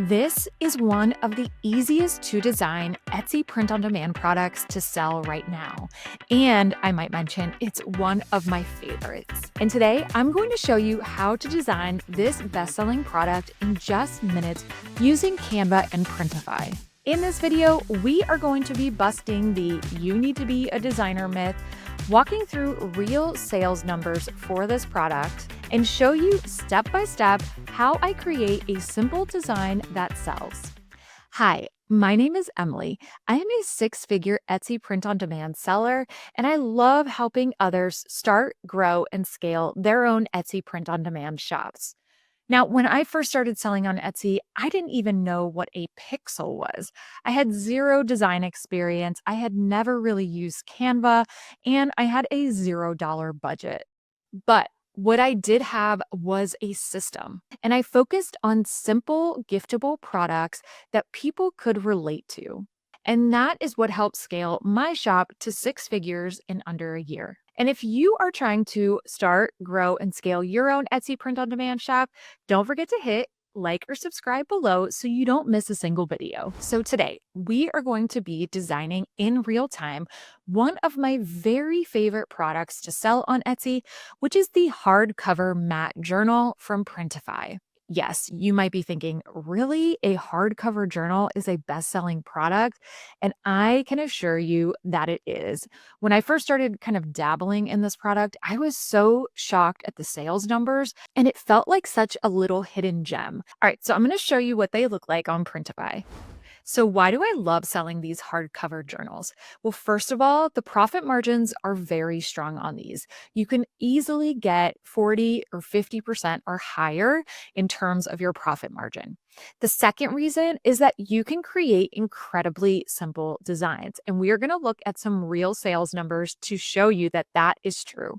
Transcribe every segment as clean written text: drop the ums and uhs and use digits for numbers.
This is one of the easiest to design Etsy print-on-demand products to sell right now. And I might mention, it's one of my favorites. And today, I'm going to show you how to design this best-selling product in just minutes using Canva and Printify. In this video, we are going to be busting the "you need to be a designer" myth, walking through real sales numbers for this product, and show you step by step how I create a simple design that sells. Hi, my name is Emily. I am a six-figure Etsy print-on-demand seller, and I love helping others start, grow, and scale their own Etsy print-on-demand shops. Now, when I first started selling on Etsy, I didn't even know what a pixel was. I had zero design experience. I had never really used Canva, and I had a $0 budget. But what I did have was a system, and I focused on simple, giftable products that people could relate to. And that is what helped scale my shop to six figures in under a year. And if you are trying to start, grow, and scale your own Etsy print-on-demand shop, don't forget to hit like or subscribe below so you don't miss a single video. So today, we are going to be designing in real time one of my very favorite products to sell on Etsy, which is the hardcover matte journal from Printify. Yes, you might be thinking, really? A hardcover journal is a best-selling product? And I can assure you that it is. When I first started kind of dabbling in this product, I was so shocked at the sales numbers, and it felt like such a little hidden gem. All right, so I'm going to show you what they look like on Printify. So why do I love selling these hardcover journals? Well, first of all, the profit margins are very strong on these. You can easily get 40 or 50% or higher in terms of your profit margin. The second reason is that you can create incredibly simple designs. And we are going to look at some real sales numbers to show you that that is true.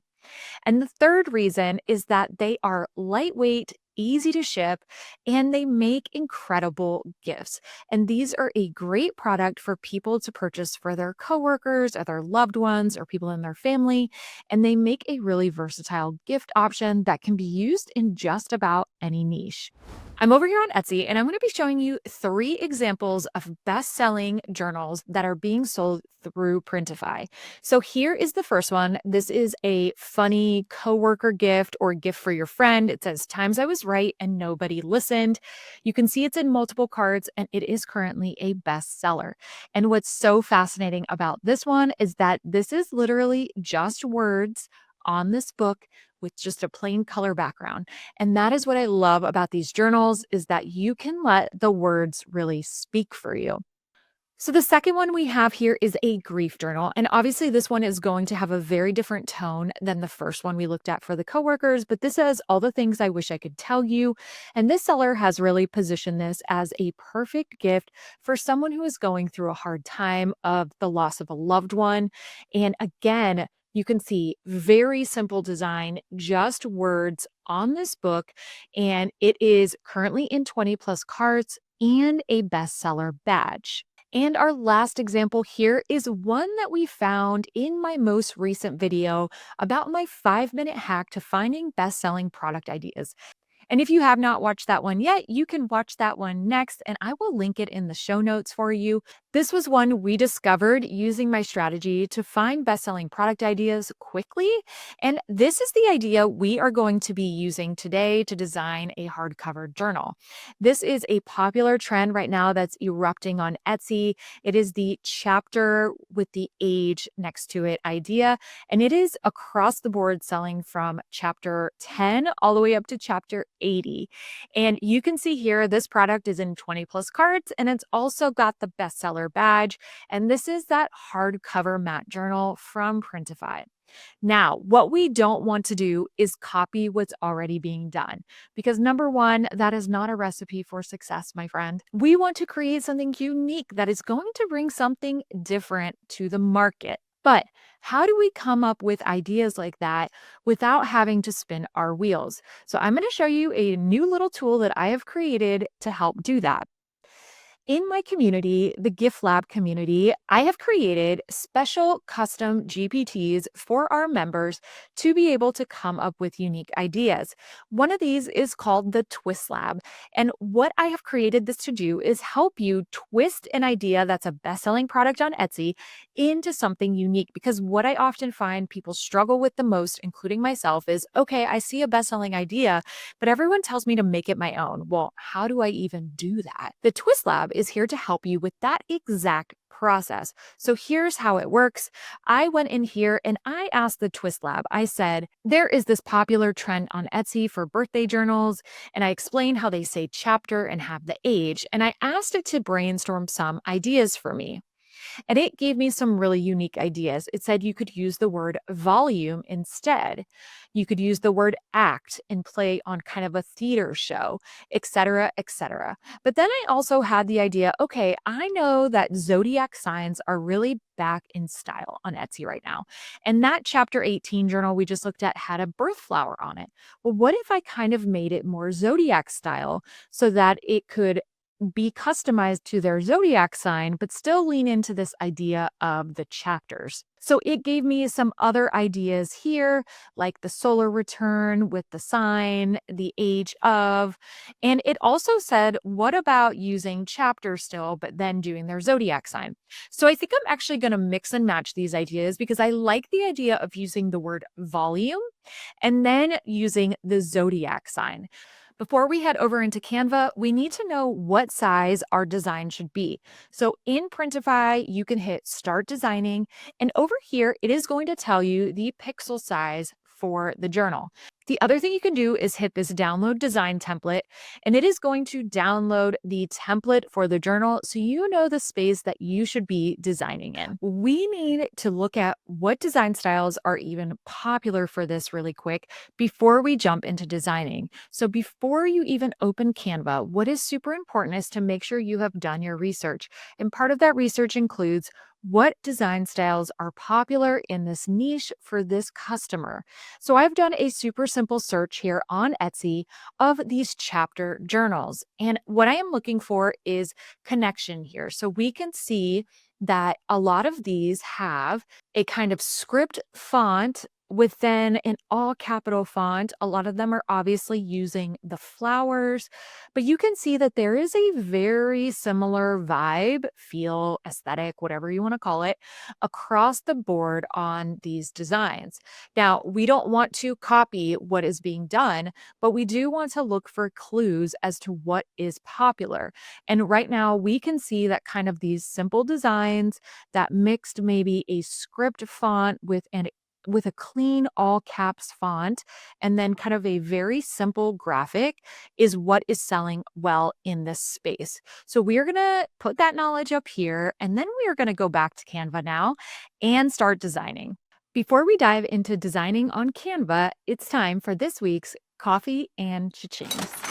And the third reason is that they are lightweight, easy to ship, and they make incredible gifts. And these are a great product for people to purchase for their coworkers or their loved ones or people in their family. And they make a really versatile gift option that can be used in just about any niche. I'm over here on Etsy, and I'm going to be showing you 3 examples of best-selling journals that are being sold through Printify. So here is the first one. This is a funny coworker gift or gift for your friend. It says, "Times I was right and nobody listened." You can see it's in multiple cards, and it is currently a bestseller. And what's so fascinating about this one is that this is literally just words on this book with just a plain color background. And that is what I love about these journals, is that you can let the words really speak for you. So the second one we have here is a grief journal. And obviously this one is going to have a very different tone than the first one we looked at for the coworkers, but this says, "All the things I wish I could tell you." And this seller has really positioned this as a perfect gift for someone who is going through a hard time of the loss of a loved one. And again, you can see very simple design, just words on this book, and it is currently in 20 plus cards and a bestseller badge. And our last example here is one that we found in my most recent video about my 5-minute hack to finding best-selling product ideas. And if you have not watched that one yet, you can watch that one next, and I will link it in the show notes for you. This was one we discovered using my strategy to find best-selling product ideas quickly. And this is the idea we are going to be using today to design a hardcover journal. This is a popular trend right now that's erupting on Etsy. It is the chapter with the age next to it idea, and it is across the board selling from chapter 10 all the way up to chapter 80. And you can see here, this product is in 20 plus cards, and it's also got the bestseller badge. And this is that hardcover matte journal from Printify. Now, what we don't want to do is copy what's already being done, because number one, that is not a recipe for success, my friend. We want to create something unique that is going to bring something different to the market. But how do we come up with ideas like that without having to spin our wheels? So I'm going to show you a new little tool that I have created to help do that. In my community, the Gift Lab community, I have created special custom GPTs for our members to be able to come up with unique ideas. One of these is called the Twist Lab. And what I have created this to do is help you twist an idea that's a best selling product on Etsy into something unique. Because what I often find people struggle with the most, including myself, is okay, I see a best selling idea, but everyone tells me to make it my own. Well, how do I even do that? The Twist Lab is here to help you with that exact process. So here's how it works. I went in here and I asked the Twist Lab, I said, there is this popular trend on Etsy for birthday journals. And I explained how they say chapter and have the age. And I asked it to brainstorm some ideas for me. And it gave me some really unique ideas. It said you could use the word volume instead. You could use the word act and play on kind of a theater show, etc., etc. But then I also had the idea, okay, I know that zodiac signs are really back in style on Etsy right now. And that chapter 18 journal we just looked at had a birth flower on it. Well, what if I kind of made it more zodiac style so that it could be customized to their zodiac sign, but still lean into this idea of the chapters? So it gave me some other ideas here, like the solar return with the sign, the age of, and it also said, what about using chapters still, but then doing their zodiac sign? So I think I'm actually going to mix and match these ideas because I like the idea of using the word volume and then using the zodiac sign. Before we head over into Canva, we need to know what size our design should be. So in Printify, you can hit Start Designing, and over here, it is going to tell you the pixel size for the journal. The other thing you can do is hit this download design template, and it is going to download the template for the journal so you know the space that you should be designing in. We need to look at what design styles are even popular for this really quick before we jump into designing. So before you even open Canva, what is super important is to make sure you have done your research. And part of that research includes what design styles are popular in this niche for this customer. So I've done a super simple search here on Etsy of these chapter journals. And what I am looking for is connection here. So we can see that a lot of these have a kind of script font within an all capital font. A lot of them are obviously using the flowers, but you can see that there is a very similar vibe, feel, aesthetic, whatever you want to call it, across the board on these designs. Now, we don't want to copy what is being done, but we do want to look for clues as to what is popular. And right now, we can see that kind of these simple designs that mixed maybe a script font with a clean all caps font and then kind of a very simple graphic is what is selling well in this space. So we are going to put that knowledge up here and then we are going to go back to Canva now and start designing. Before we dive into designing on Canva, it's time for this week's coffee and cha-chings.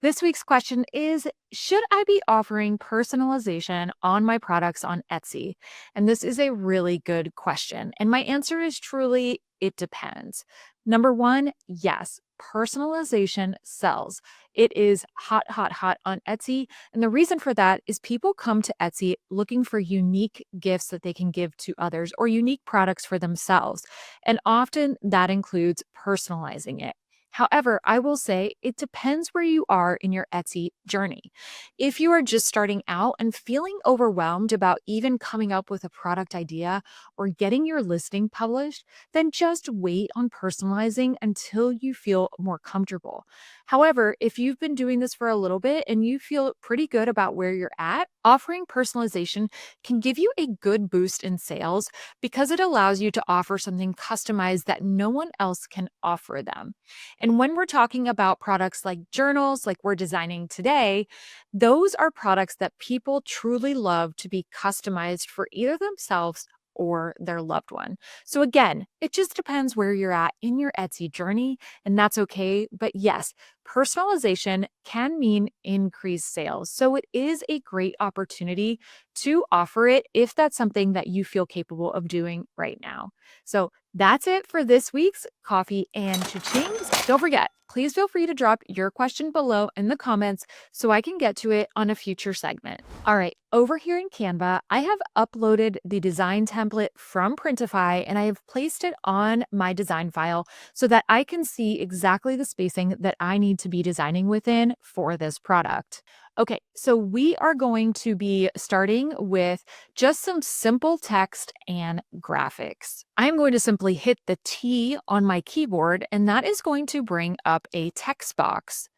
This week's question is, should I be offering personalization on my products on Etsy? And this is a really good question. And my answer is truly, it depends. Number one, yes, personalization sells. It is hot, hot, hot on Etsy. And the reason for that is people come to Etsy looking for unique gifts that they can give to others or unique products for themselves. And often that includes personalizing it. However, I will say it depends where you are in your Etsy journey. If you are just starting out and feeling overwhelmed about even coming up with a product idea or getting your listing published, then just wait on personalizing until you feel more comfortable. However, if you've been doing this for a little bit and you feel pretty good about where you're at, offering personalization can give you a good boost in sales because it allows you to offer something customized that no one else can offer them. And when we're talking about products like journals, like we're designing today, those are products that people truly love to be customized for either themselves or their loved one. So again, it just depends where you're at in your Etsy journey, and that's okay. But yes, personalization can mean increased sales. So it is a great opportunity to offer it if that's something that you feel capable of doing right now. So that's it for this week's coffee and cha-chings. Don't forget, please feel free to drop your question below in the comments so I can get to it on a future segment. All right, over here in Canva, I have uploaded the design template from Printify and I have placed it on my design file so that I can see exactly the spacing that I need to be designing within for this product. Okay, so we are going to be starting with just some simple text and graphics. I'm going to simply hit the T on my keyboard, and that is going to bring up a text box.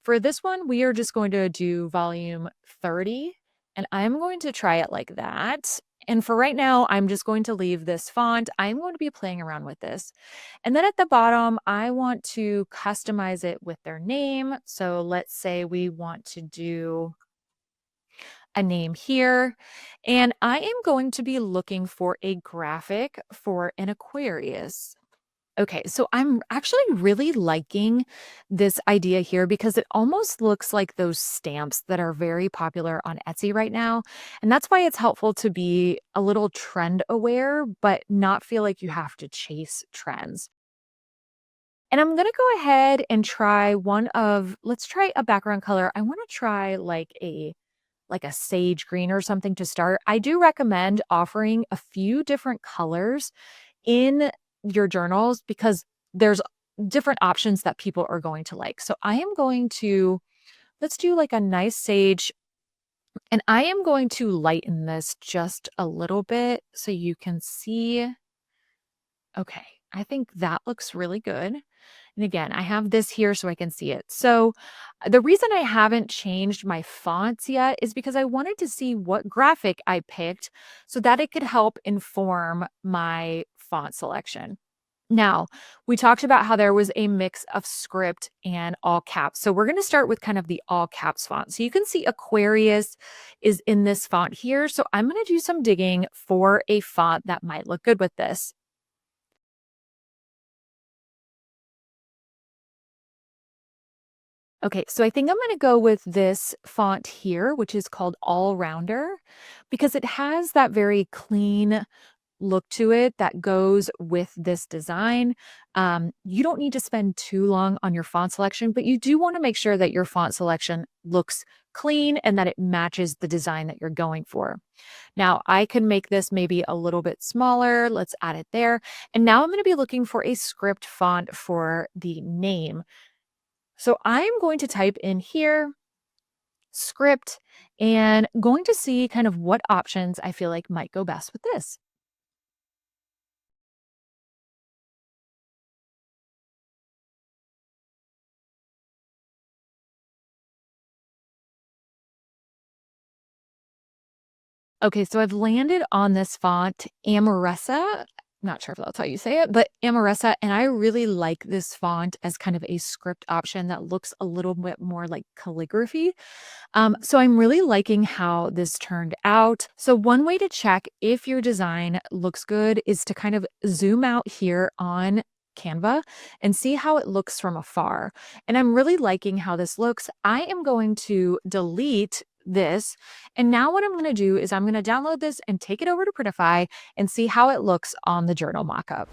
For this one, we are just going to do volume 30, and I'm going to try it like that. And for right now, I'm just going to leave this font. I'm going to be playing around with this. And then at the bottom, I want to customize it with their name. So let's say we want to do a name here. And I am going to be looking for a graphic for an Aquarius. Okay, so I'm actually really liking this idea here because it almost looks like those stamps that are very popular on Etsy right now. And that's why it's helpful to be a little trend aware, but not feel like you have to chase trends. And I'm going to go ahead and try let's try a background color. I want to try like a sage green or something to start. I do recommend offering a few different colors in your journals because there's different options that people are going to like. So I am going to, let's do like a nice sage, and I am going to lighten this just a little bit so you can see. Okay, I think that looks really good. And again, I have this here so I can see it. So the reason I haven't changed my fonts yet is because I wanted to see what graphic I picked so that it could help inform my font selection. Now, we talked about how there was a mix of script and all caps. So we're going to start with kind of the all caps font. So you can see Aquarius is in this font here. So I'm going to do some digging for a font that might look good with this. Okay, so I think I'm going to go with this font here, which is called All Rounder, because it has that very clean look to it that goes with this design. You don't need to spend too long on your font selection, but you do want to make sure that your font selection looks clean and that it matches the design that you're going for. Now, I can make this maybe a little bit smaller. Let's add it there. And now I'm going to be looking for a script font for the name. So I'm going to type in here script and going to see kind of what options I feel like might go best with this. Okay, so I've landed on this font, Amaressa. Not sure if that's how you say it, but Amaressa. And I really like this font as kind of a script option that looks a little bit more like calligraphy. So I'm really liking how this turned out. So one way to check if your design looks good is to kind of zoom out here on Canva and see how it looks from afar. And I'm really liking how this looks. I am going to delete this. And now what I'm going to do is I'm going to download this and take it over to Printify and see how it looks on the journal mockup.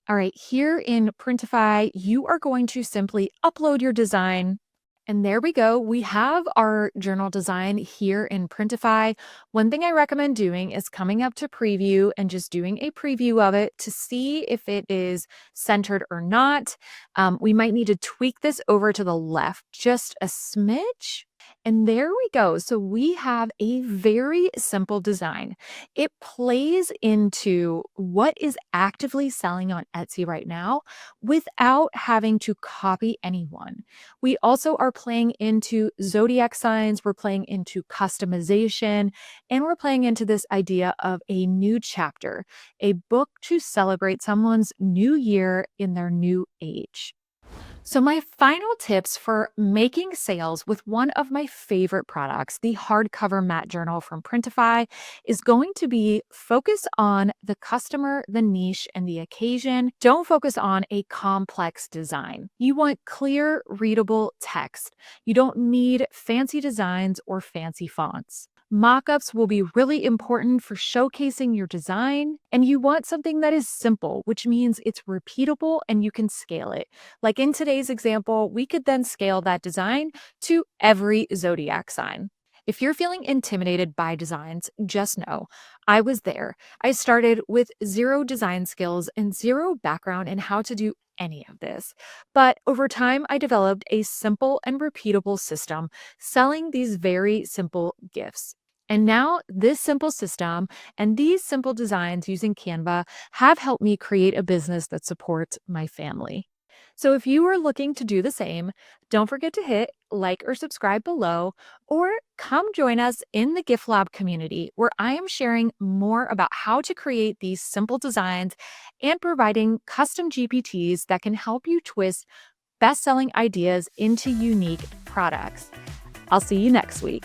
All right, here in Printify, you are going to simply upload your design. And there we go. We have our journal design here in Printify. One thing I recommend doing is coming up to preview and just doing a preview of it to see if it is centered or not. We might need to tweak this over to the left just a smidge. And there we go. So we have a very simple design. It plays into what is actively selling on Etsy right now without having to copy anyone. We also are playing into zodiac signs, we're playing into customization, and we're playing into this idea of a new chapter, a book to celebrate someone's new year in their new age. So, my final tips for making sales with one of my favorite products, the hardcover matte journal from Printify, is going to be focus on the customer, the niche, and the occasion. Don't focus on a complex design. You want clear, readable text. You don't need fancy designs or fancy fonts. Mockups will be really important for showcasing your design, And you want something that is simple, which means it's repeatable and you can scale it. Like in today's example, we could then scale that design to every zodiac sign. If you're feeling intimidated by designs, just know I was there. I started with zero design skills and zero background in how to do any of this. But over time, I developed a simple and repeatable system selling these very simple gifts. And now, this simple system and these simple designs using Canva have helped me create a business that supports my family. So, if you are looking to do the same, don't forget to hit like or subscribe below, or come join us in the Gift Lab community where I am sharing more about how to create these simple designs and providing custom GPTs that can help you twist best selling ideas into unique products. I'll see you next week.